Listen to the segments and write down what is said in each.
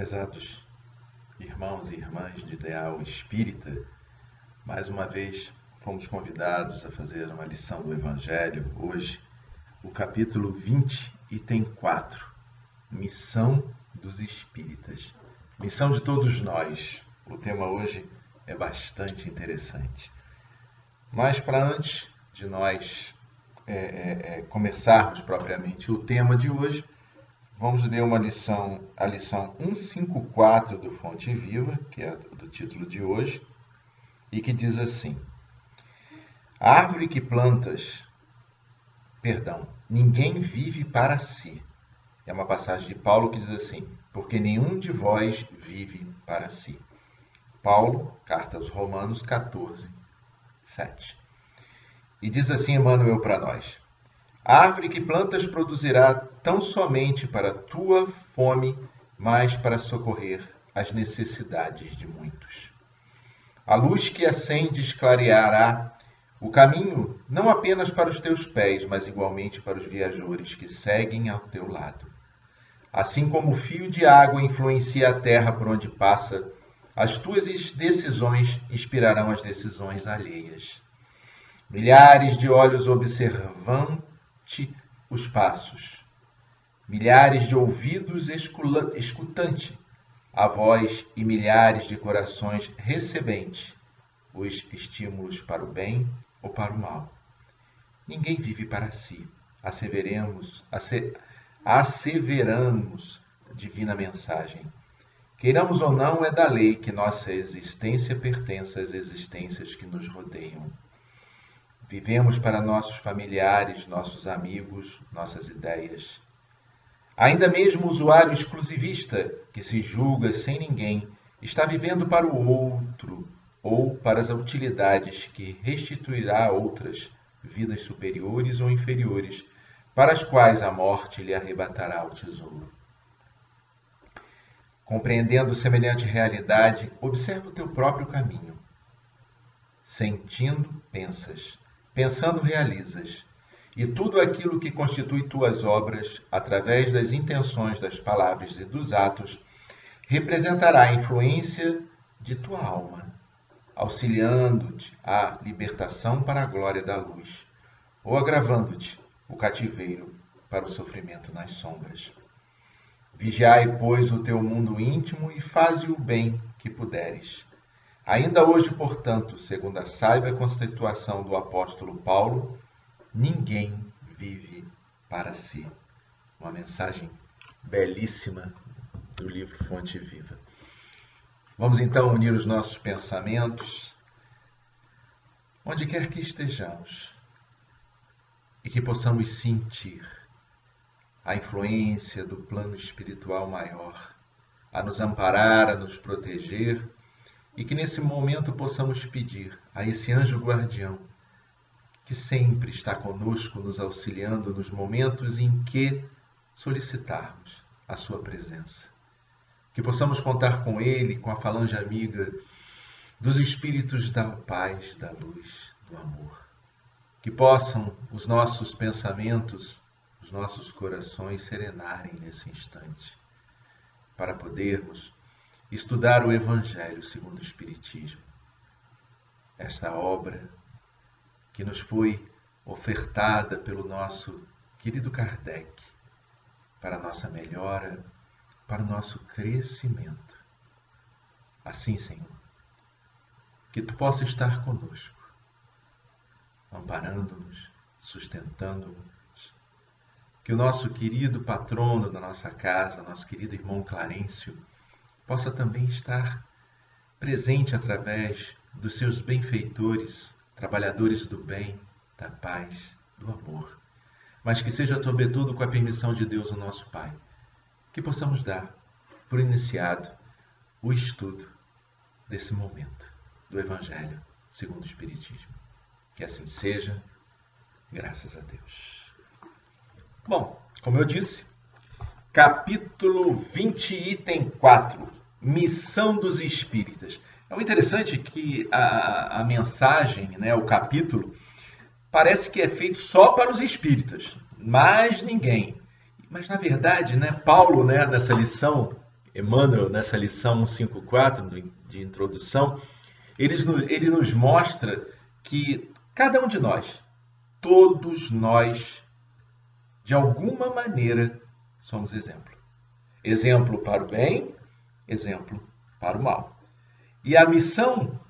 Prezados irmãos e irmãs de ideal espírita, mais uma vez fomos convidados a fazer uma lição do Evangelho. Hoje, o capítulo 20, item 4, Missão dos Espíritas. Missão de todos nós. O tema hoje é bastante interessante. Mas para antes de nós começarmos propriamente o tema de hoje, vamos ler a lição 154 do Fonte Viva, que é do título de hoje, e que diz assim: A árvore que plantas, ninguém vive para si. É uma passagem de Paulo que diz assim: porque nenhum de vós vive para si. Paulo, carta aos Romanos 14, 7. E diz assim Emmanuel para nós: A árvore que plantas produzirá tão somente para tua fome, mas para socorrer as necessidades de muitos. A luz que acendes clareará o caminho não apenas para os teus pés, mas igualmente para os viajores que seguem ao teu lado. Assim como o fio de água influencia a terra por onde passa, as tuas decisões inspirarão as decisões alheias. Milhares de olhos observam-te os passos, milhares de ouvidos escutante a voz e milhares de corações recebente os estímulos para o bem ou para o mal. Ninguém vive para si, asseveramos divina mensagem. Queiramos ou não, é da lei que nossa existência pertence às existências que nos rodeiam. Vivemos para nossos familiares, nossos amigos, nossas ideias. Ainda mesmo o usuário exclusivista, que se julga sem ninguém, está vivendo para o outro ou para as utilidades que restituirá a outras, vidas superiores ou inferiores, para as quais a morte lhe arrebatará o tesouro. Compreendendo semelhante realidade, observa o teu próprio caminho. Sentindo, pensas. Pensando, realizas. E tudo aquilo que constitui tuas obras, através das intenções, das palavras e dos atos, representará a influência de tua alma, auxiliando-te à libertação para a glória da luz, ou agravando-te o cativeiro para o sofrimento nas sombras. Vigiai, pois, o teu mundo íntimo e faze o bem que puderes. Ainda hoje, portanto, segundo a sábia constituição do apóstolo Paulo, ninguém vive para si. Uma mensagem belíssima do livro Fonte Viva. Vamos então unir os nossos pensamentos, onde quer que estejamos, e que possamos sentir a influência do plano espiritual maior, a nos amparar, a nos proteger, e que nesse momento possamos pedir a esse anjo guardião, que sempre está conosco, nos auxiliando nos momentos em que solicitarmos a sua presença. Que possamos contar com ele, com a falange amiga dos espíritos da paz, da luz, do amor. Que possam os nossos pensamentos, os nossos corações serenarem nesse instante, para podermos estudar o Evangelho segundo o Espiritismo. Esta obra que nos foi ofertada pelo nosso querido Kardec, para a nossa melhora, para o nosso crescimento. Assim, Senhor, que Tu possa estar conosco, amparando-nos, sustentando-nos, que o nosso querido patrono da nossa casa, nosso querido irmão Clarencio, possa também estar presente através dos seus benfeitores, trabalhadores do bem, da paz, do amor, mas que seja sobretudo com a permissão de Deus, o nosso Pai, que possamos dar por iniciado o estudo desse momento do Evangelho segundo o Espiritismo. Que assim seja, graças a Deus. Bom, como eu disse, capítulo 20, item 4, Missão dos Espíritas. É muito interessante que a mensagem, o capítulo, parece que é feito só para os espíritas, mais ninguém. Mas, na verdade, Paulo, nessa lição, Emmanuel, nessa lição 154 de introdução, ele nos mostra que cada um de nós, todos nós, de alguma maneira, somos exemplo. Exemplo para o bem, exemplo para o mal. E a missão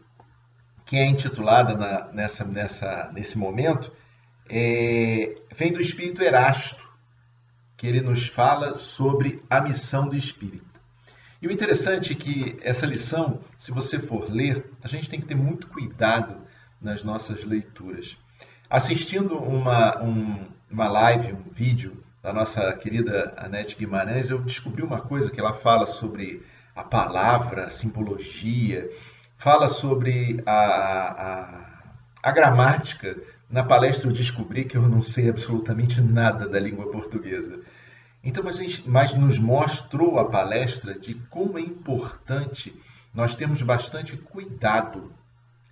que é intitulada nesse momento vem do Espírito Erasto, que ele nos fala sobre a missão do Espírito. E o interessante é que essa lição, se você for ler, a gente tem que ter muito cuidado nas nossas leituras. Assistindo uma live, um vídeo da nossa querida Anete Guimarães, eu descobri uma coisa que ela fala sobre a palavra, a simbologia, fala sobre a gramática. Na palestra eu descobri que eu não sei absolutamente nada da língua portuguesa. Então, mas nos mostrou a palestra de como é importante nós termos bastante cuidado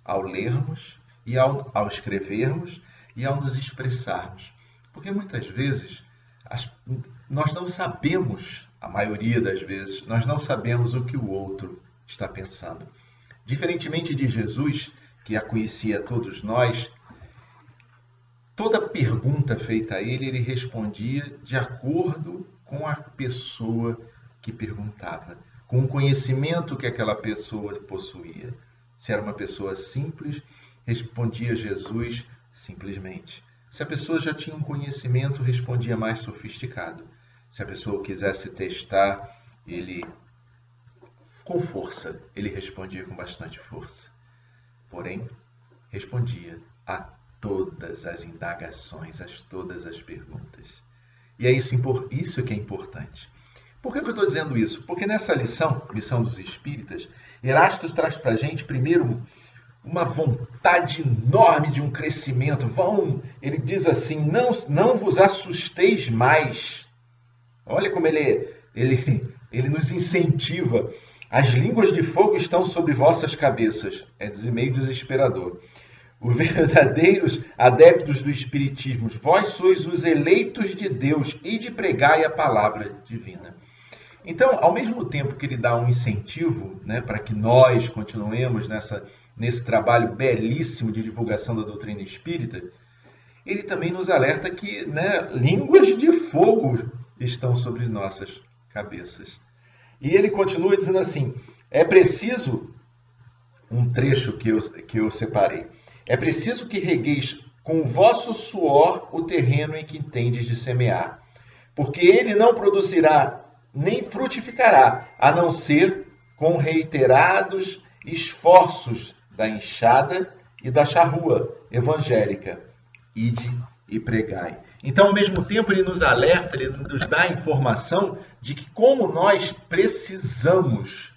ao lermos e ao escrevermos e ao nos expressarmos. Porque muitas vezes nós não sabemos, a maioria das vezes, nós não sabemos o que o outro está pensando. Diferentemente de Jesus, que a conhecia todos nós, toda pergunta feita a ele, ele respondia de acordo com a pessoa que perguntava, com o conhecimento que aquela pessoa possuía. Se era uma pessoa simples, respondia Jesus simplesmente. Se a pessoa já tinha um conhecimento, respondia mais sofisticado. Se a pessoa quisesse testar, ele com força, ele respondia com bastante força. Porém, respondia a todas as indagações, a todas as perguntas. E é isso que é importante. Por que eu estou dizendo isso? Porque nessa lição dos Espíritas, Erasto traz para a gente, primeiro, uma vontade enorme de um crescimento. Ele diz assim, não vos assusteis mais. Olha como ele nos incentiva. As línguas de fogo estão sobre vossas cabeças. É meio desesperador. Os verdadeiros adeptos do Espiritismo, vós sois os eleitos de Deus e de pregai a palavra divina. Então, ao mesmo tempo que ele dá um incentivo, né, para que nós continuemos nesse trabalho belíssimo de divulgação da doutrina espírita, ele também nos alerta que, né, línguas de fogo estão sobre nossas cabeças. E ele continua dizendo assim, é preciso, um trecho que eu separei, é preciso que regueis com o vosso suor o terreno em que tendes de semear, porque ele não produzirá nem frutificará, a não ser com reiterados esforços da enxada e da charrua evangélica. Ide e pregai. Então, ao mesmo tempo, ele nos alerta, ele nos dá a informação de que como nós precisamos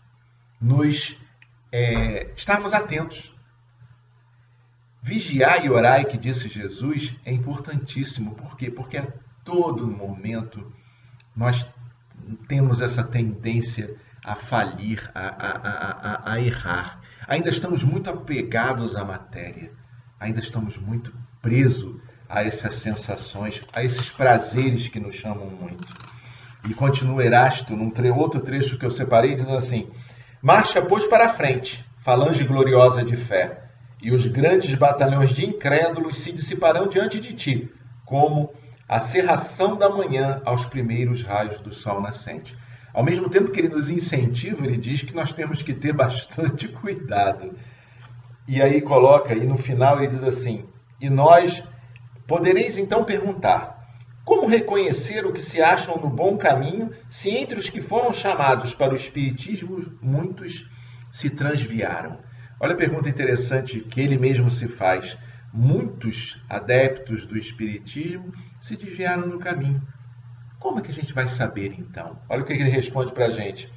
estarmos atentos. Vigiar e orar, que disse Jesus, é importantíssimo. Por quê? Porque a todo momento nós temos essa tendência a falir, a errar. Ainda estamos muito apegados à matéria. Ainda estamos muito presos a essas sensações, a esses prazeres que nos chamam muito. E continua Erasto, num outro trecho que eu separei, diz assim, marcha, pois, para a frente, falange gloriosa de fé, e os grandes batalhões de incrédulos se dissiparão diante de ti, como a cerração da manhã aos primeiros raios do sol nascente. Ao mesmo tempo que ele nos incentiva, ele diz que nós temos que ter bastante cuidado. E aí coloca, e no final ele diz assim, e nós podereis então perguntar, como reconhecer o que se acham no bom caminho, se entre os que foram chamados para o Espiritismo, muitos se transviaram? Olha a pergunta interessante que ele mesmo se faz. Muitos adeptos do Espiritismo se desviaram no caminho. Como é que a gente vai saber, então? Olha o que ele responde para a gente.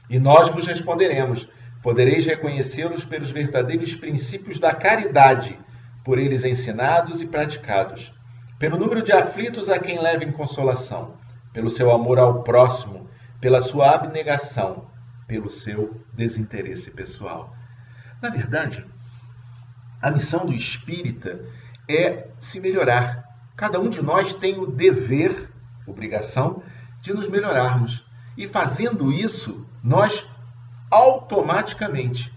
E nós vos responderemos. Podereis reconhecê-los pelos verdadeiros princípios da caridade, por eles ensinados e praticados. Pelo número de aflitos a quem levem consolação. Pelo seu amor ao próximo. Pela sua abnegação. Pelo seu desinteresse pessoal. Na verdade, a missão do espírita é se melhorar. Cada um de nós tem o dever, obrigação, de nos melhorarmos. E fazendo isso, nós automaticamente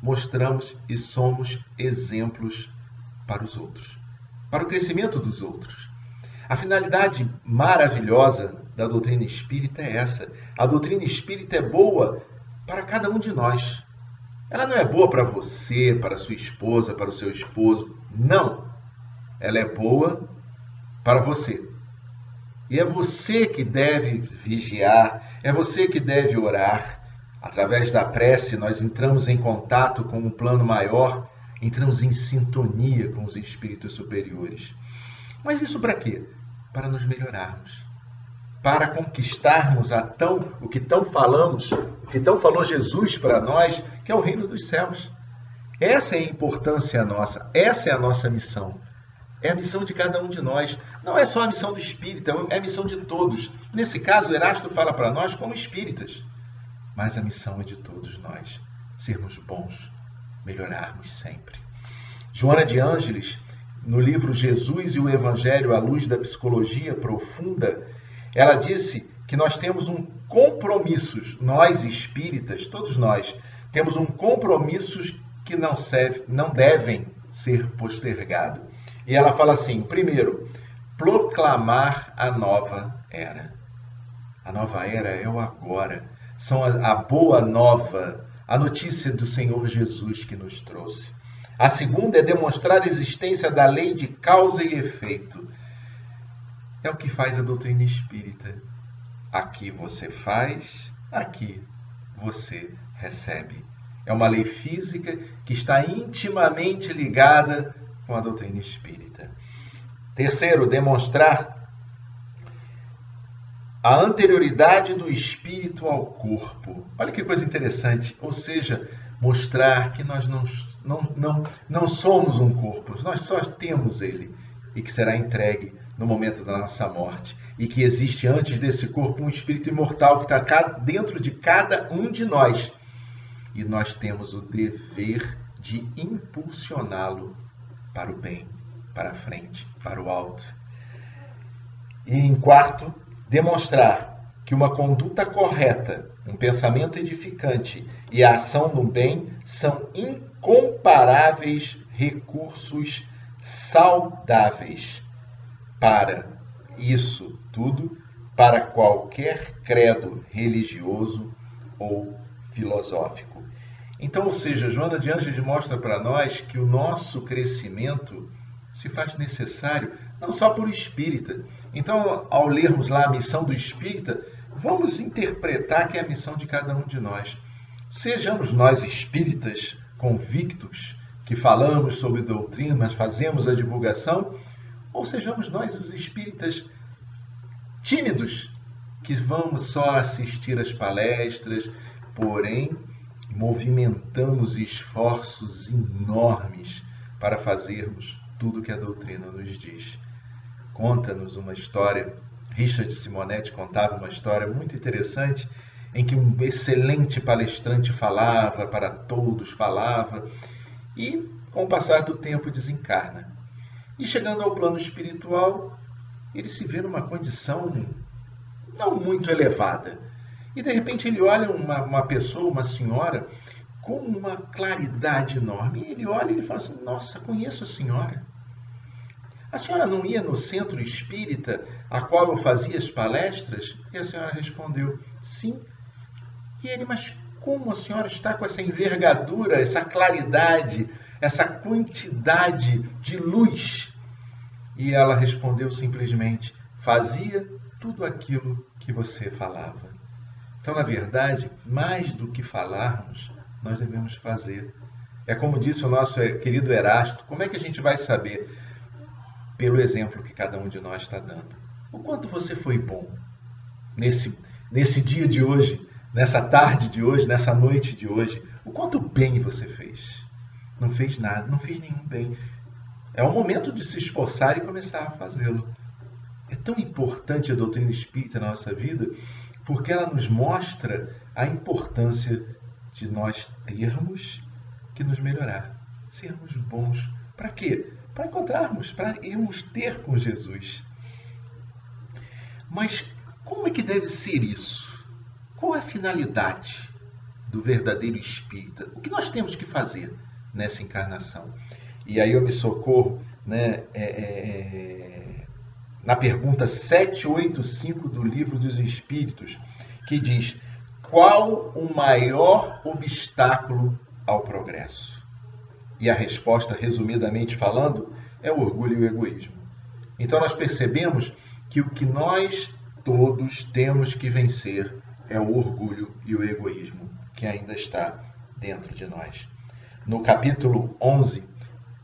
mostramos e somos exemplos para os outros, para o crescimento dos outros. A finalidade maravilhosa da doutrina espírita é essa. A doutrina espírita é boa para cada um de nós. Ela não é boa para você, para sua esposa, para o seu esposo. Não. Ela é boa para você. E é você que deve vigiar, é você que deve orar. Através da prece, nós entramos em contato com um plano maior, entramos em sintonia com os espíritos superiores. Mas isso para quê? Para nos melhorarmos, para conquistarmos o que tão falou Jesus para nós, que é o reino dos céus. Essa é a importância nossa, essa é a nossa missão. É a missão de cada um de nós. Não é só a missão do espírita, é a missão de todos. Nesse caso, Erasto fala para nós como espíritas. Mas a missão é de todos nós, sermos bons, melhorarmos sempre. Joana de Ângeles, no livro Jesus e o Evangelho à Luz da Psicologia Profunda, ela disse que nós temos um compromisso, nós espíritas, todos nós, temos um compromisso que não devem ser postergado. E ela fala assim, primeiro, proclamar a nova era. A nova era é o agora. São a boa nova, a notícia do Senhor Jesus que nos trouxe. A segunda é demonstrar a existência da lei de causa e efeito. É o que faz a doutrina espírita. Aqui você faz, aqui você recebe. É uma lei física que está intimamente ligada com a doutrina espírita. Terceiro, demonstrar a anterioridade do espírito ao corpo. Olha que coisa interessante. Ou seja, mostrar que nós não somos um corpo, nós só temos ele e que será entregue no momento da nossa morte. E que existe antes desse corpo um espírito imortal que está dentro de cada um de nós. E nós temos o dever de impulsioná-lo para o bem, para a frente, para o alto. E em quarto, demonstrar que uma conduta correta, um pensamento edificante e a ação no bem são incomparáveis recursos saudáveis para isso tudo, para qualquer credo religioso ou filosófico. Então, ou seja, Joana de Ângeles mostra para nós que o nosso crescimento se faz necessário não só por espírita. Então, ao lermos lá a missão do espírita, vamos interpretar que é a missão de cada um de nós. Sejamos nós espíritas convictos, que falamos sobre doutrina, mas fazemos a divulgação, ou sejamos nós os espíritas tímidos, que vamos só assistir às palestras, porém movimentamos esforços enormes para fazermos tudo o que a doutrina nos diz. Conta-nos uma história, Richard Simonetti contava uma história muito interessante, em que um excelente palestrante falava para todos, falava, e com o passar do tempo desencarna. E chegando ao plano espiritual, ele se vê numa condição não muito elevada. E de repente ele olha uma pessoa, uma senhora, com uma claridade enorme. E ele olha e ele fala assim, nossa, conheço a senhora. A senhora não ia no centro espírita a qual eu fazia as palestras? E a senhora respondeu, sim. E ele, mas como a senhora está com essa envergadura, essa claridade, essa quantidade de luz? E ela respondeu simplesmente, fazia tudo aquilo que você falava. Então, na verdade, mais do que falarmos, nós devemos fazer. É como disse o nosso querido Erasto, como é que a gente vai saber? Pelo exemplo que cada um de nós está dando. O quanto você foi bom nesse dia de hoje, nessa tarde de hoje, nessa noite de hoje. O quanto bem você fez. Não fez nada, não fez nenhum bem. É o momento de se esforçar e começar a fazê-lo. É tão importante a doutrina espírita na nossa vida, porque ela nos mostra a importância de nós termos que nos melhorar, sermos bons. Para quê? Para encontrarmos, para irmos ter com Jesus. Mas como é que deve ser isso? qual é a finalidade do verdadeiro espírita? O que nós temos que fazer nessa encarnação? E aí eu me socorro, né, na pergunta 785 do Livro dos Espíritos, que diz: qual o maior obstáculo ao progresso? E a resposta, resumidamente falando, é o orgulho e o egoísmo. Então nós percebemos que o que nós todos temos que vencer é o orgulho e o egoísmo que ainda está dentro de nós. No capítulo 11,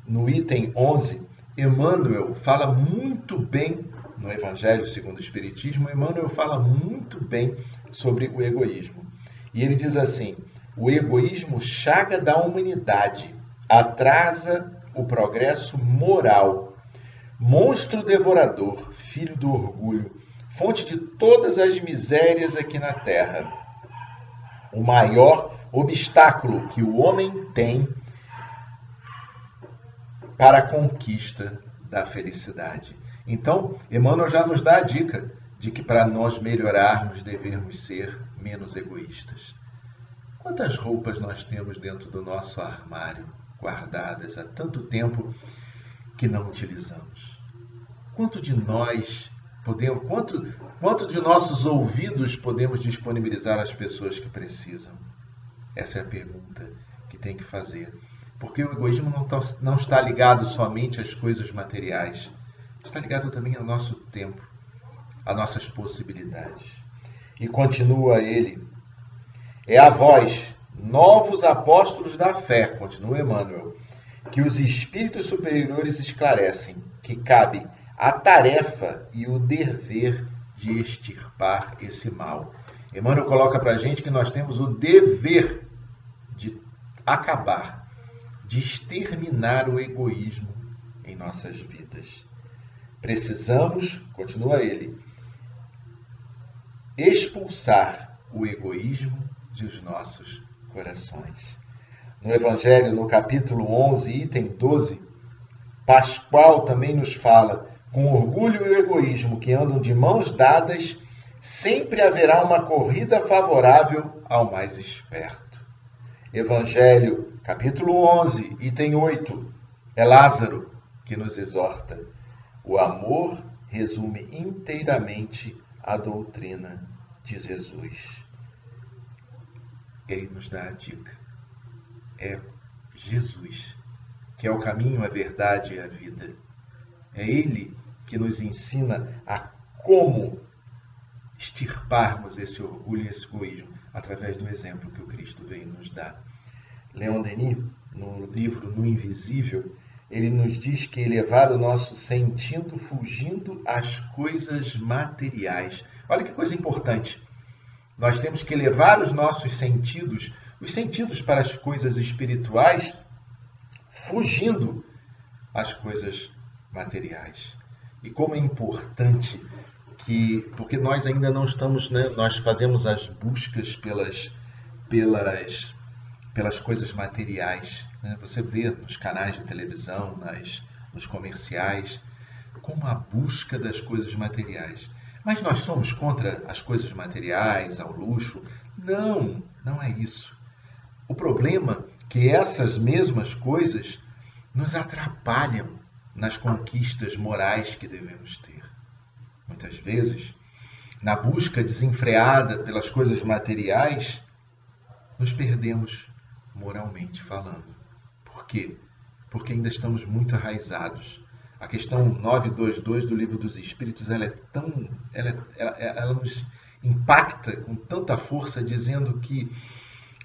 no item 11, Emmanuel fala muito bem, no Evangelho segundo o Espiritismo, Emmanuel fala muito bem sobre o egoísmo. E ele diz assim: o egoísmo, chaga da humanidade, atrasa o progresso moral, monstro devorador, filho do orgulho, fonte de todas as misérias aqui na Terra. O maior obstáculo que o homem tem para a conquista da felicidade. Então, Emmanuel já nos dá a dica de que para nós melhorarmos devemos ser menos egoístas. Quantas roupas nós temos dentro do nosso armário, guardadas há tanto tempo que não utilizamos? Quanto de nós podemos, quanto de nossos ouvidos podemos disponibilizar às pessoas que precisam? Essa é a pergunta que tem que fazer. Porque o egoísmo não está ligado somente às coisas materiais, está ligado também ao nosso tempo, às nossas possibilidades. E continua ele: é a vós, novos apóstolos da fé, continua Emmanuel, que os espíritos superiores esclarecem que cabe a tarefa e o dever de extirpar esse mal. Emmanuel coloca para a gente que nós temos o dever de acabar, de exterminar o egoísmo em nossas vidas. Precisamos, continua ele, expulsar o egoísmo dos nossos corações. No Evangelho, no capítulo 11, item 12, Pascoal também nos fala: com orgulho e o egoísmo que andam de mãos dadas, sempre haverá uma corrida favorável ao mais esperto. Evangelho, capítulo 11, item 8, é Lázaro que nos exorta: o amor resume inteiramente a doutrina de Jesus. Ele nos dá a dica. É Jesus, que é o caminho, a verdade e a vida. É Ele que nos ensina a como extirparmos esse orgulho e esse egoísmo, através do exemplo que o Cristo veio nos dar. Leon Denis, no livro No Invisível, ele nos diz que elevar o nosso sentido fugindo às coisas materiais. Olha que coisa importante. Nós temos que elevar os nossos sentidos, os sentidos para as coisas espirituais, fugindo às coisas materiais. E como é importante que, porque nós ainda não estamos, né, nós fazemos as buscas pelas coisas materiais, né? Você vê nos canais de televisão, nos comerciais, como a busca das coisas materiais. Mas nós somos contra as coisas materiais, ao luxo? Não, não é isso. O problema é que essas mesmas coisas nos atrapalham nas conquistas morais que devemos ter. Muitas vezes, na busca desenfreada pelas coisas materiais, nos perdemos moralmente falando. Por quê? Porque ainda estamos muito arraizados. A questão 922 do Livro dos Espíritos, ela nos impacta com tanta força, dizendo que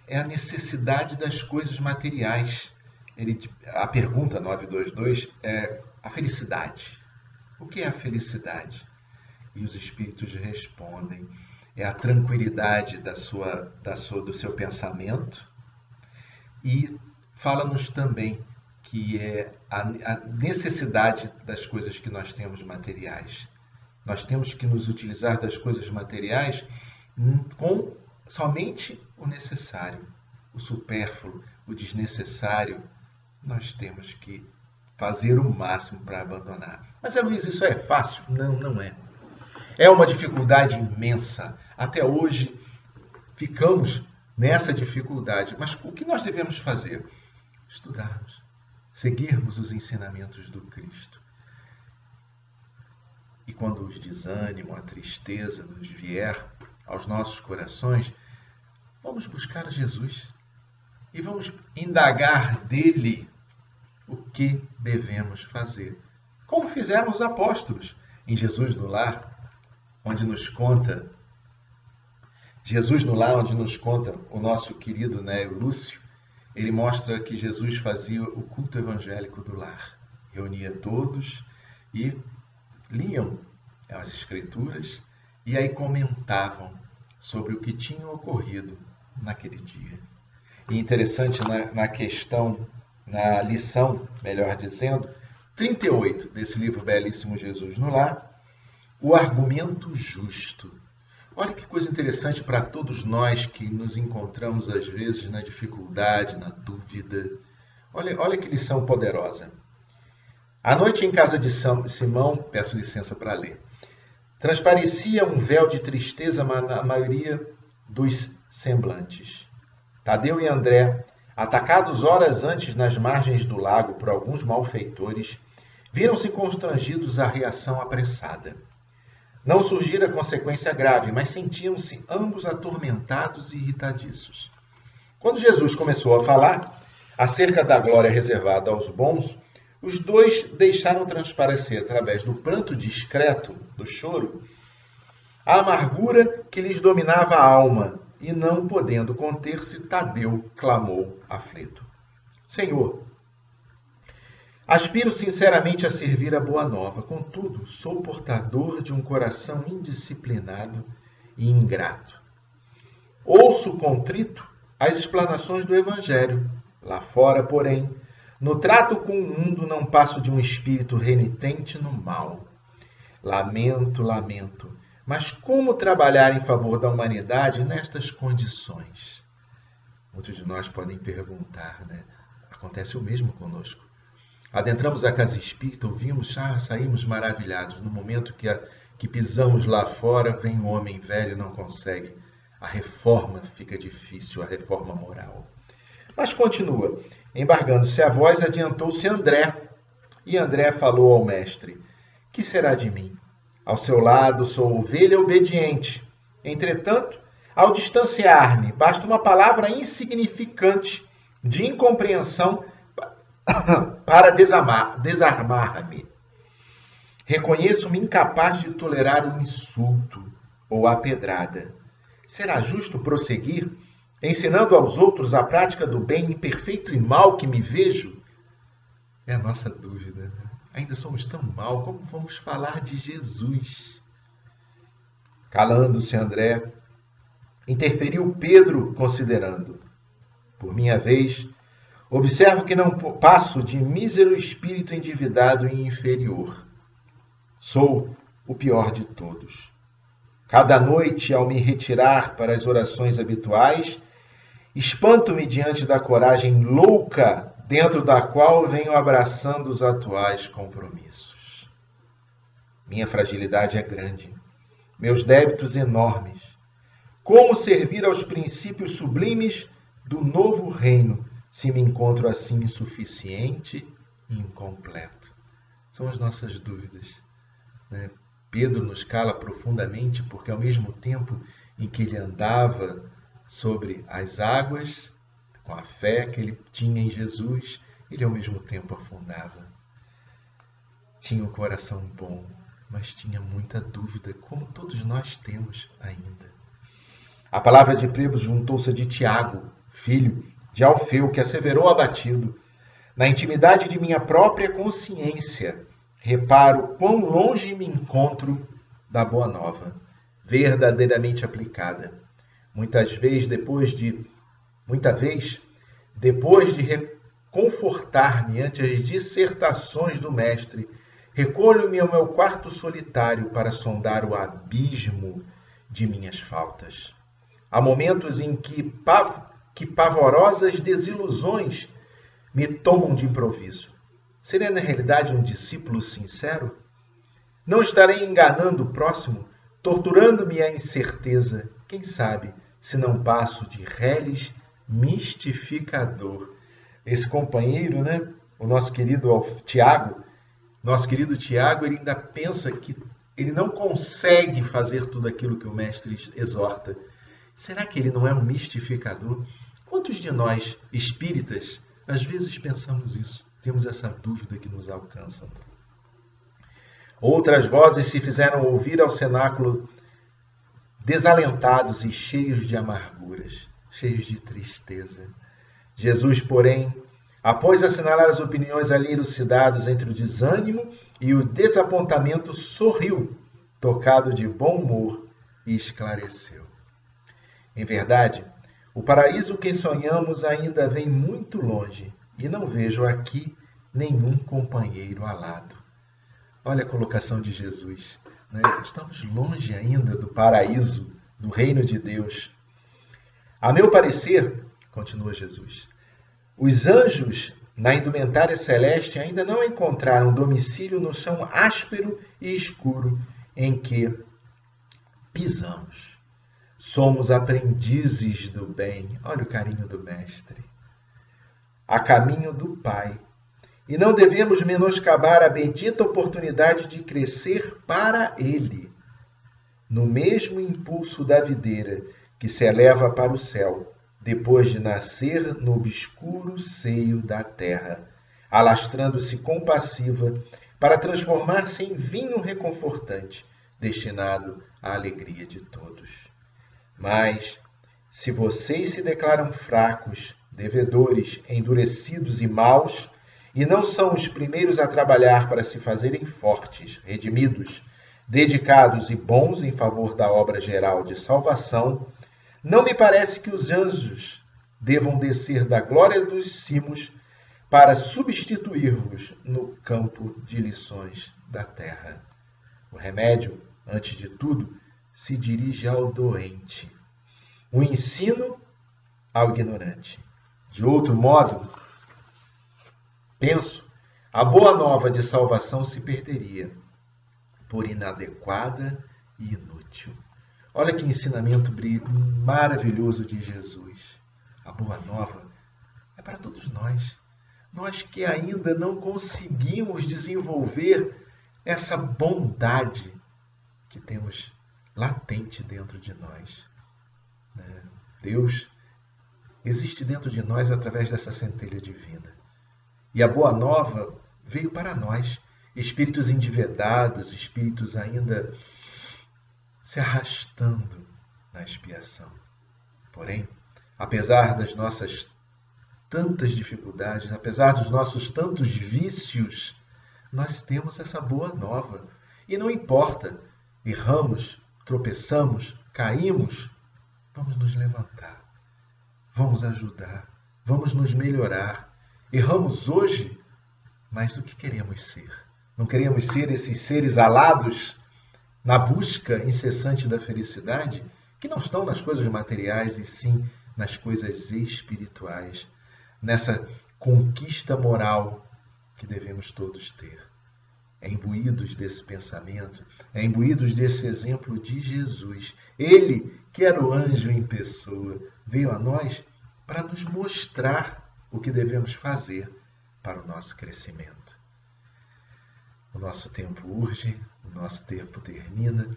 é a necessidade das coisas materiais. A pergunta 922 é a felicidade. O que é a felicidade? E os Espíritos respondem: é a tranquilidade do seu pensamento, e fala-nos também que é a necessidade das coisas que nós temos materiais. Nós temos que nos utilizar das coisas materiais com somente o necessário. O supérfluo, o desnecessário, nós temos que fazer o máximo para abandonar. Mas, Luiz, isso é fácil? Não, não é. É uma dificuldade imensa. Até hoje, ficamos nessa dificuldade. Mas o que nós devemos fazer? Estudarmos, seguirmos os ensinamentos do Cristo. E quando os desânimo, a tristeza nos vier aos nossos corações, vamos buscar Jesus e vamos indagar dele o que devemos fazer. Como fizeram os apóstolos em Jesus no Lar, onde nos conta o nosso querido Nélio Lúcio, ele mostra que Jesus fazia o culto evangélico do lar. Reunia todos e liam as Escrituras e aí comentavam sobre o que tinha ocorrido naquele dia. E interessante na lição, melhor dizendo, 38 desse livro belíssimo Jesus no Lar, o argumento justo. Olha que coisa interessante para todos nós que nos encontramos às vezes na dificuldade, na dúvida. Olha que lição poderosa. À noite em casa de Simão, peço licença para ler, transparecia um véu de tristeza na maioria dos semblantes. Tadeu e André, atacados horas antes nas margens do lago por alguns malfeitores, viram-se constrangidos à reação apressada. Não surgira consequência grave, mas sentiam-se ambos atormentados e irritadiços. Quando Jesus começou a falar acerca da glória reservada aos bons, os dois deixaram transparecer, através do pranto discreto, do choro, a amargura que lhes dominava a alma, e não podendo conter-se, Tadeu clamou aflito: Senhor, aspiro sinceramente a servir a boa nova, contudo, sou portador de um coração indisciplinado e ingrato. Ouço contrito as explanações do Evangelho. Lá fora, porém, no trato com o mundo não passo de um espírito renitente no mal. Lamento, mas como trabalhar em favor da humanidade nestas condições? Muitos de nós podem perguntar, né? Acontece o mesmo conosco. Adentramos a casa espírita, ouvimos, saímos maravilhados. No momento que pisamos lá fora, vem um homem velho e não consegue. A reforma fica difícil, a reforma moral. Mas continua. Embargando-se a voz, adiantou-se André. E André falou ao mestre: Que será de mim? Ao seu lado sou ovelha obediente. Entretanto, ao distanciar-me, basta uma palavra insignificante de incompreensão para desarmar-me. Reconheço-me incapaz de tolerar um insulto ou a pedrada. Será justo prosseguir, ensinando aos outros a prática do bem imperfeito e mal que me vejo? É a nossa dúvida. Ainda somos tão mal, como vamos falar de Jesus? Calando-se André, interferiu Pedro, considerando: Por minha vez, observo que não passo de mísero espírito endividado e inferior. Sou o pior de todos. Cada noite, ao me retirar para as orações habituais, espanto-me diante da coragem louca dentro da qual venho abraçando os atuais compromissos. Minha fragilidade é grande, meus débitos enormes. Como servir aos princípios sublimes do novo reino, se me encontro assim insuficiente e incompleto? São as nossas dúvidas, né? Pedro nos cala profundamente, porque ao mesmo tempo em que ele andava sobre as águas, com a fé que ele tinha em Jesus, ele ao mesmo tempo afundava. Tinha um coração bom, mas tinha muita dúvida, como todos nós temos ainda. A palavra de Pedro juntou-se a de Tiago, filho de Alfeu, que asseverou abatido: Na intimidade de minha própria consciência, reparo quão longe me encontro da boa nova, verdadeiramente aplicada. Muita vez, depois de reconfortar-me ante as dissertações do mestre, recolho-me ao meu quarto solitário para sondar o abismo de minhas faltas. Há momentos em que pavorosas desilusões me tomam de improviso. Serei na realidade um discípulo sincero? Não estarei enganando o próximo, torturando-me a incerteza? Quem sabe, se não passo de reles mistificador. Esse companheiro, né, o nosso querido Tiago, ele ainda pensa que ele não consegue fazer tudo aquilo que o mestre exorta. Será que ele não é um mistificador? Quantos de nós, espíritas, às vezes pensamos isso? Temos essa dúvida que nos alcança. Outras vozes se fizeram ouvir ao cenáculo, desalentados e cheios de amarguras, cheios de tristeza. Jesus, porém, após assinalar as opiniões ali elucidadas entre o desânimo e o desapontamento, sorriu, tocado de bom humor, e esclareceu. Em verdade, o paraíso que sonhamos ainda vem muito longe, e não vejo aqui nenhum companheiro alado. Olha a colocação de Jesus, né? Estamos longe ainda do paraíso, do reino de Deus. A meu parecer, continua Jesus, os anjos na indumentária celeste ainda não encontraram domicílio no chão áspero e escuro em que pisamos. Somos aprendizes do bem. Olha o carinho do Mestre. A caminho do Pai. E não devemos menoscabar a bendita oportunidade de crescer para Ele, no mesmo impulso da videira que se eleva para o céu, depois de nascer no obscuro seio da terra, alastrando-se compassiva para transformar-se em vinho reconfortante, destinado à alegria de todos. Mas, se vocês se declaram fracos, devedores, endurecidos e maus, e não são os primeiros a trabalhar para se fazerem fortes, redimidos, dedicados e bons em favor da obra geral de salvação, não me parece que os anjos devam descer da glória dos cimos para substituir-vos no campo de lições da terra. O remédio, antes de tudo, se dirige ao doente, o ensino ao ignorante. De outro modo, penso, a boa nova de salvação se perderia, por inadequada e inútil. Olha que ensinamento maravilhoso de Jesus. A boa nova é para todos nós. Nós que ainda não conseguimos desenvolver essa bondade que temos latente dentro de nós. Deus existe dentro de nós através dessa centelha divina. E a boa nova veio para nós, espíritos endividados, espíritos ainda se arrastando na expiação. Porém, apesar das nossas tantas dificuldades, apesar dos nossos tantos vícios, nós temos essa boa nova. E não importa, erramos, tropeçamos, caímos, vamos nos levantar, vamos ajudar, vamos nos melhorar. Erramos hoje, mas o que queremos ser? Não queremos ser esses seres alados na busca incessante da felicidade, que não estão nas coisas materiais e sim nas coisas espirituais, nessa conquista moral que devemos todos ter. Imbuídos desse pensamento, imbuídos desse exemplo de Jesus. Ele, que era o anjo em pessoa, veio a nós para nos mostrar o que devemos fazer para o nosso crescimento. O nosso tempo urge, o nosso tempo termina,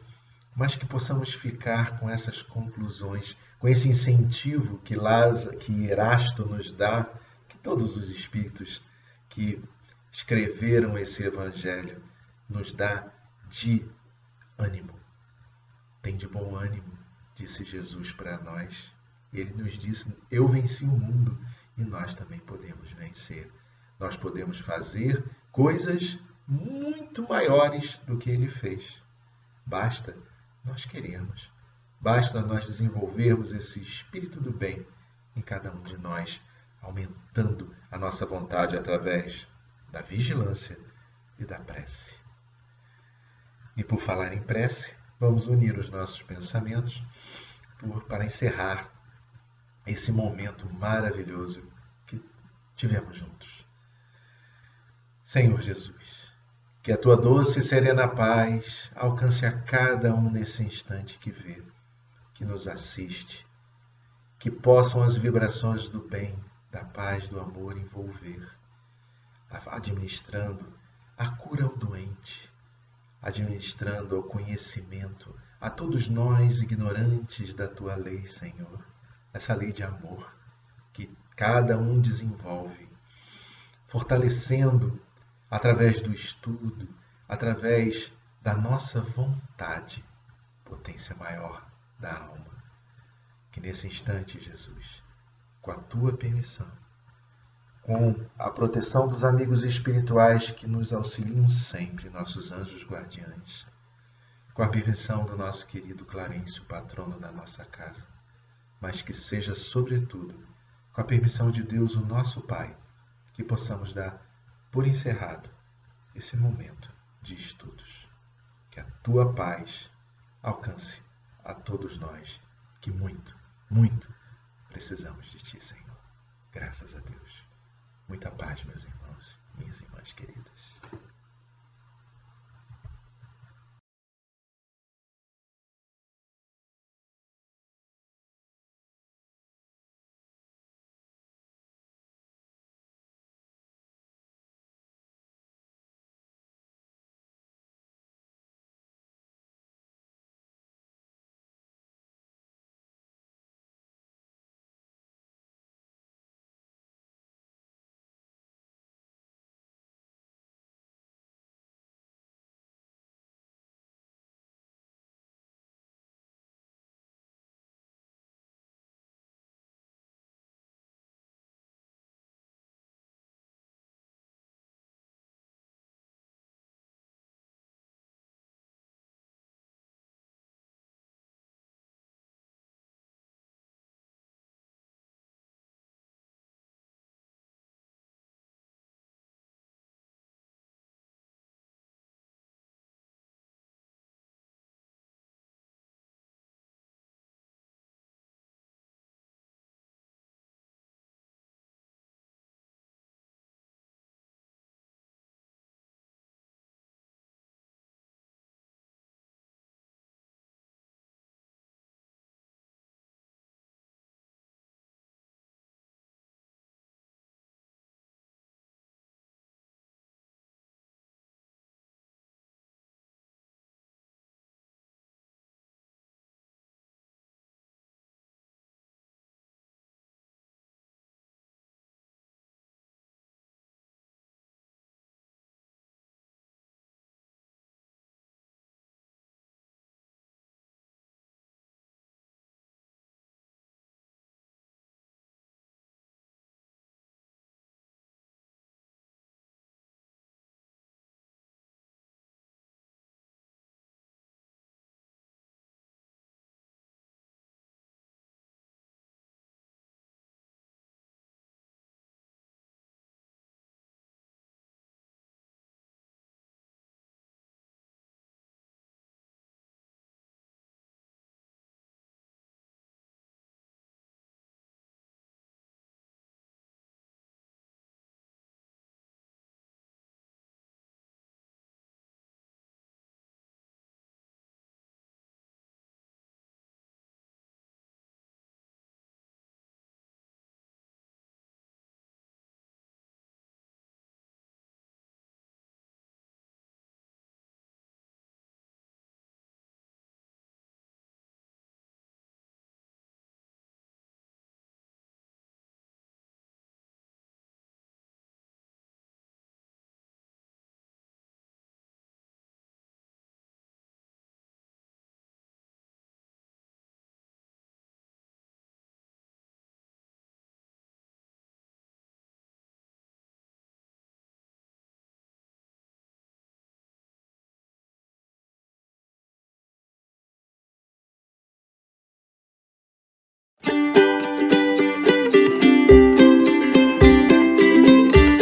mas que possamos ficar com essas conclusões, com esse incentivo que Erasto nos dá, que todos os espíritos que escreveram esse evangelho nos dá de ânimo. Tem de bom ânimo, disse Jesus para nós. Ele nos disse, eu venci o mundo e nós também podemos vencer. Nós podemos fazer coisas muito maiores do que ele fez. Basta nós queremos. Basta nós desenvolvermos esse espírito do bem em cada um de nós, aumentando a nossa vontade através da vigilância e da prece. E por falar em prece, vamos unir os nossos pensamentos para encerrar esse momento maravilhoso que tivemos juntos. Senhor Jesus, que a tua doce e serena paz alcance a cada um nesse instante que vê, que nos assiste, que possam as vibrações do bem, da paz, do amor envolver, administrando a cura ao doente, administrando o conhecimento a todos nós ignorantes da tua lei, Senhor, essa lei de amor que cada um desenvolve, fortalecendo através do estudo, através da nossa vontade, potência maior da alma. Que nesse instante, Jesus, com a tua permissão, com a proteção dos amigos espirituais que nos auxiliam sempre, nossos anjos guardiães, com a permissão do nosso querido Clarencio, patrono da nossa casa, mas que seja, sobretudo, com a permissão de Deus, o nosso Pai, que possamos dar por encerrado esse momento de estudos. Que a tua paz alcance a todos nós, que muito, muito precisamos de ti, Senhor. Graças a Deus. Muita paz, meus irmãos, minhas irmãs queridas.